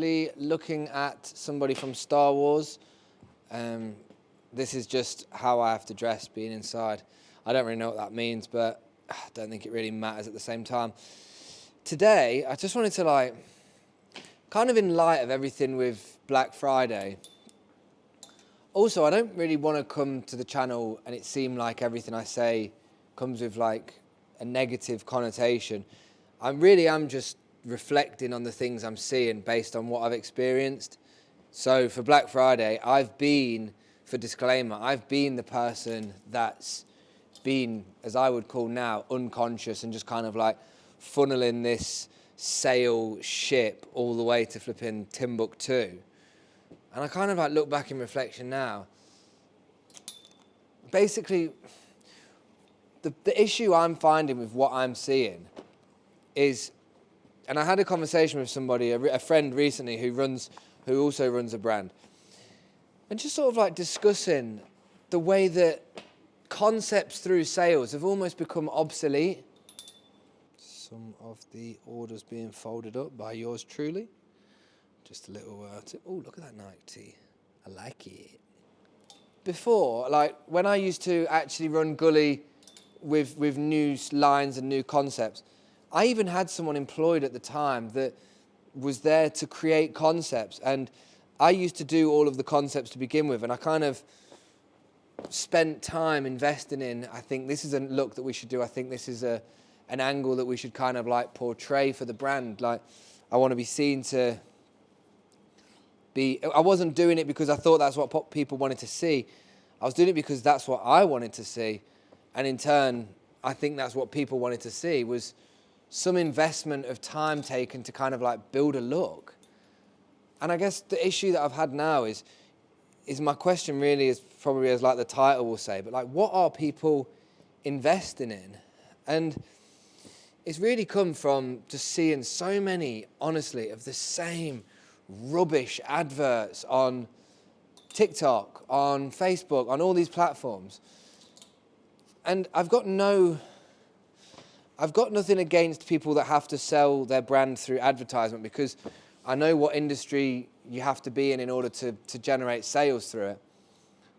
actually looking at somebody from Star Wars. This is just how I have to dress being inside. I don't really know what that means, but I don't think it really matters at the same time. Today, I just wanted to kind of in light of everything with Black Friday. Also, I don't really want to come to the channel and it seem like everything I say comes with like a negative connotation. I really am just reflecting on the things I'm seeing based on what I've experienced. So for Black Friday, for disclaimer, I've been the person that's been, as I would call now, unconscious and just kind of like funneling this sale ship all the way to flipping Timbuktu. And I kind of like look back in reflection now. Basically, the issue I'm finding with what I'm seeing is, and I had a conversation with somebody, a friend recently who also runs a brand, and just sort of like discussing the way that concepts through sales have almost become obsolete. Some of the orders being folded up by yours truly. Just a little oh, look at that Nike tee. I like it. Before, like when I used to actually run Gully with new lines and new concepts, I even had someone employed at the time that was there to create concepts, and I used to do all of the concepts to begin with, and I kind of spent time investing in, I think this is a look that we should do, I think this is an angle that we should kind of like portray for the brand. Like I want to be seen to I wasn't doing it because I thought that's what people wanted to see. I was doing it because that's what I wanted to see. And in turn, I think that's what people wanted to see, was some investment of time taken to kind of like build a look. And I guess the issue that I've had now is my question really is probably as like the title will say, but like what are people investing in? And it's really come from just seeing so many, honestly, of the same rubbish adverts on TikTok, on Facebook, on all these platforms. And I've got nothing against people that have to sell their brand through advertisement, because I know what industry you have to be in order to generate sales through it.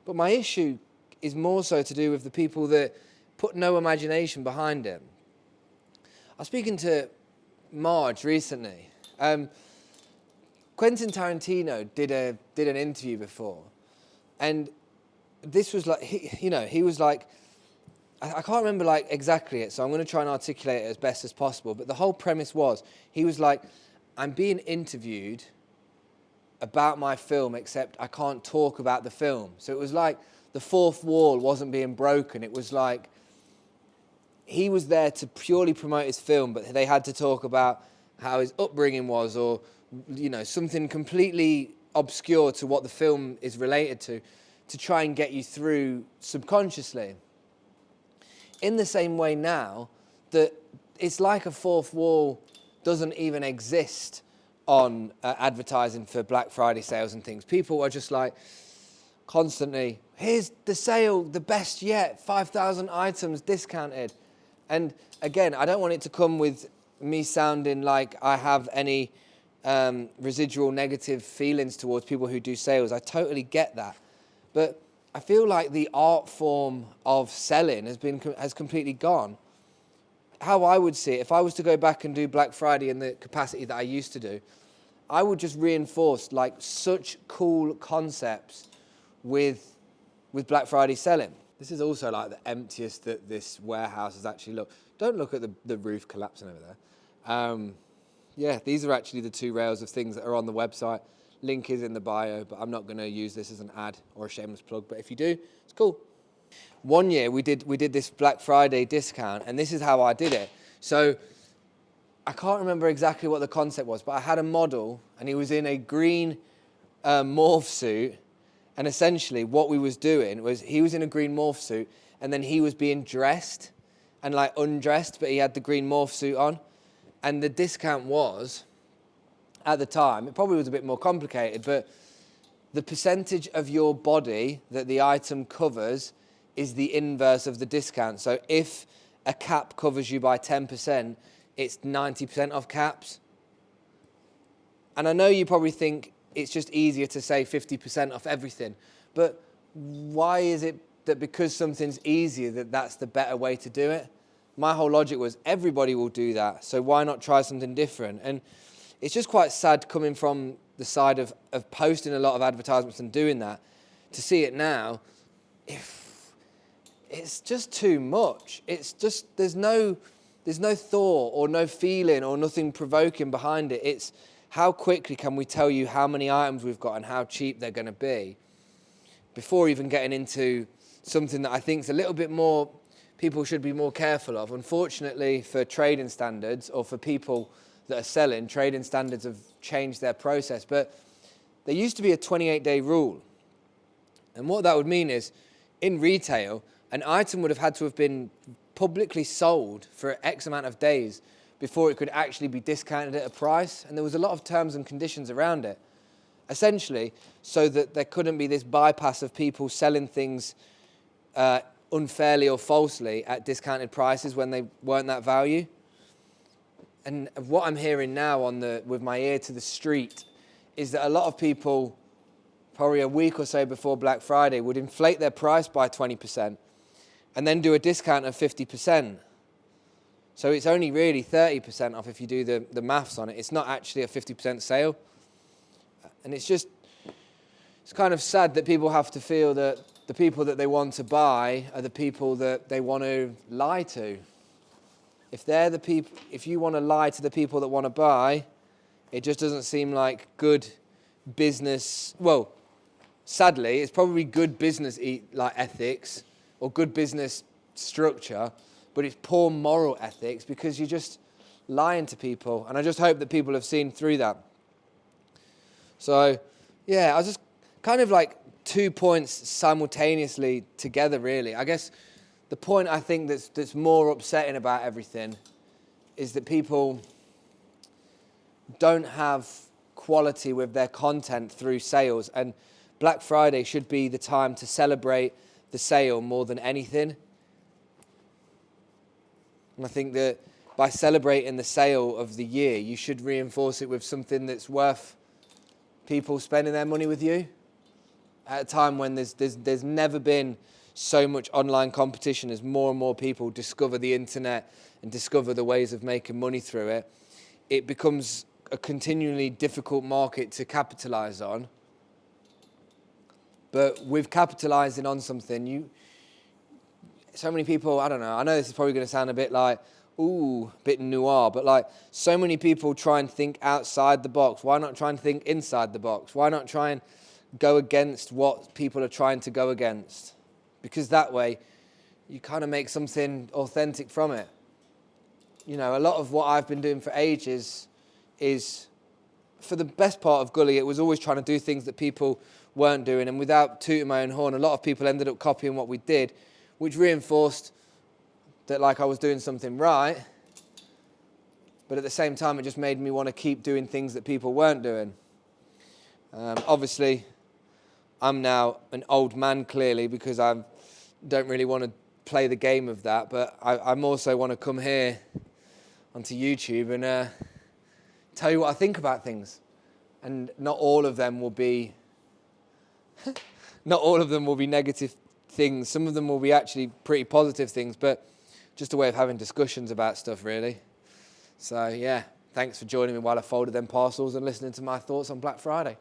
But my issue is more so to do with the people that put no imagination behind it. I was speaking to Marge recently. Quentin Tarantino did an interview before, and this was like, he was like, I can't remember like exactly it, so I'm going to try and articulate it as best as possible, but the whole premise was, he was like, I'm being interviewed about my film, except I can't talk about the film. So it was like the fourth wall wasn't being broken. It was like he was there to purely promote his film, but they had to talk about how his upbringing was, or something completely obscure to what the film is related to try and get you through subconsciously. In the same way now, that it's like a fourth wall doesn't even exist on advertising for Black Friday sales and things. People are just like constantly, here's the sale, the best yet, 5,000 items discounted. And again, I don't want it to come with me sounding like I have any residual negative feelings towards people who do sales. I totally get that. But I feel like the art form of selling has completely gone. How I would see it, if I was to go back and do Black Friday in the capacity that I used to do, I would just reinforce like such cool concepts with Black Friday selling. This is also like the emptiest that this warehouse has actually looked. Don't look at the roof collapsing over there. Yeah, these are actually the 2 rails of things that are on the website. Link is in the bio, but I'm not going to use this as an ad or a shameless plug. But if you do, it's cool. One year we did this Black Friday discount, and this is how I did it. So I can't remember exactly what the concept was, but I had a model, and he was in a green morph suit. And essentially what we was doing was, he was in a green morph suit, and then he was being dressed and like undressed, but he had the green morph suit on. And the discount was, at the time, it probably was a bit more complicated, but the percentage of your body that the item covers is the inverse of the discount. So if a cap covers you by 10%, it's 90% off caps. And I know you probably think it's just easier to say 50% off everything, but why is it that because something's easier that that's the better way to do it? My whole logic was everybody will do that, so why not try something different? And it's just quite sad coming from the side of posting a lot of advertisements and doing that, to see it now, it's just too much. It's just, there's no thought or no feeling or nothing provoking behind it. It's how quickly can we tell you how many items we've got and how cheap they're going to be, before even getting into something that I think is a little bit more, people should be more careful of. Unfortunately, for trading standards, or for people that are selling, trading standards have changed their process. But there used to be a 28-day rule. And what that would mean is, in retail, an item would have had to have been publicly sold for X amount of days before it could actually be discounted at a price. And there was a lot of terms and conditions around it, essentially, so that there couldn't be this bypass of people selling things unfairly or falsely at discounted prices when they weren't that value. And what I'm hearing now with my ear to the street is that a lot of people, probably a week or so before Black Friday, would inflate their price by 20% and then do a discount of 50%. So it's only really 30% off if you do the maths on it. It's not actually a 50% sale. And it's kind of sad that people have to feel that the people that they want to buy are the people that they want to lie to. If you want to lie to the people that want to buy, it just doesn't seem like good business. Well, sadly, it's probably good business ethics or good business structure, but it's poor moral ethics because you're just lying to people. And I just hope that people have seen through that. So, yeah, I was just kind of like 2 points simultaneously together, really. I guess the point I think that's more upsetting about everything is that people don't have quality with their content through sales. And Black Friday should be the time to celebrate the sale more than anything. And I think that by celebrating the sale of the year, you should reinforce it with something that's worth people spending their money with you. At a time when there's never been so much online competition, as more and more people discover the internet and discover the ways of making money through it, it becomes a continually difficult market to capitalize on. But with capitalizing on something, so many people, I don't know, I know this is probably going to sound a bit like, bit noir, but like so many people try and think outside the box. Why not try and think inside the box? Why not try and go against what people are trying to go against? Because that way you kind of make something authentic from it. You know, a lot of what I've been doing for ages is, for the best part of Gully, it was always trying to do things that people weren't doing. And without tooting my own horn, a lot of people ended up copying what we did, which reinforced that like I was doing something right. But at the same time, it just made me want to keep doing things that people weren't doing. Obviously, I'm now an old man, clearly, because I don't really want to play the game of that. But I'm also want to come here onto YouTube and tell you what I think about things. And not all of them will be negative things. Some of them will be actually pretty positive things, but just a way of having discussions about stuff, really. So, yeah, thanks for joining me while I folded them parcels and listening to my thoughts on Black Friday.